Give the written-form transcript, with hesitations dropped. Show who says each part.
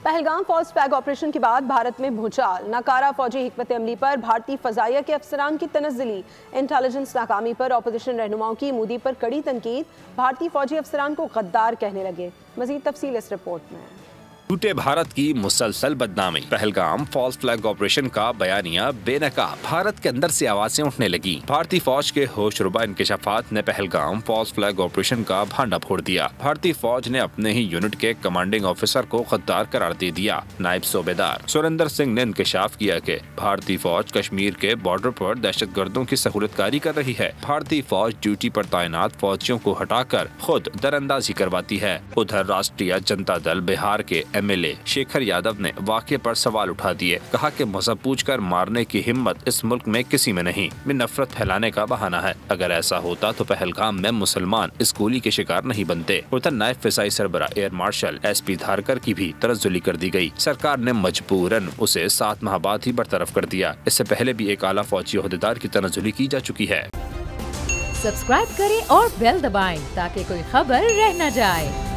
Speaker 1: Pahalgam false flag operation के बाद भारत में भूचाल, नाकारा फौजी हिकमत अमली पर भारतीय फजाइया के अफसरान की तनज़्ज़ुली, इंटेलिजेंस नाकामी पर अपोजिशन रहनुमाओं की मोदी पर कड़ी तनकीद, भारतीय फौजी अफसरान को गद्दार कहने लगे। मज़ीद तफसील इस रिपोर्ट में।
Speaker 2: टूटे भारत की मुसलसल बदनामी, पहलगाम फॉल्स फ्लैग ऑपरेशन का बयानिया बेनकाब, भारत के अंदर से आवाजें उठने लगी। भारतीय फौज के होशरुबा इंकशाफात ने पहलगाम फॉल्स फ्लैग ऑपरेशन का भांडा फोड़ दिया। भारतीय फौज ने अपने ही यूनिट के कमांडिंग ऑफिसर को गद्दार करार दे दिया। नायब सूबेदार सुरेंद्र सिंह ने इंकशाफ किया कि भारतीय फौज कश्मीर के बॉर्डर पर दहशतगर्दों की सहूलतकारी कर रही है। भारतीय फौज ड्यूटी पर तैनात फौजियों को हटाकर खुद दरअंदाजी करवाती है। उधर राष्ट्रीय जनता दल बिहार के एमएलए शेखर यादव ने वाक़े पर सवाल उठा दिए। कहा कि मजहब पूछकर मारने की हिम्मत इस मुल्क में किसी में नहीं, में नफरत फैलाने का बहाना है। अगर ऐसा होता तो पहलगाम में मुसलमान इस गोली के शिकार नहीं बनते। उधर नायब फिजाई सरबरा एयर मार्शल SP धारकर की भी तनज़्ज़ुली कर दी गई। सरकार ने मजबूरन उसे 7 माह बाद ही बरतरफ कर दिया। इससे पहले भी एक आला फौजी ओहदेदार की तनज़्ज़ुली की जा चुकी है।
Speaker 3: सब्सक्राइब करें और बेल दबाएं ताकि कोई खबर रह न जाए।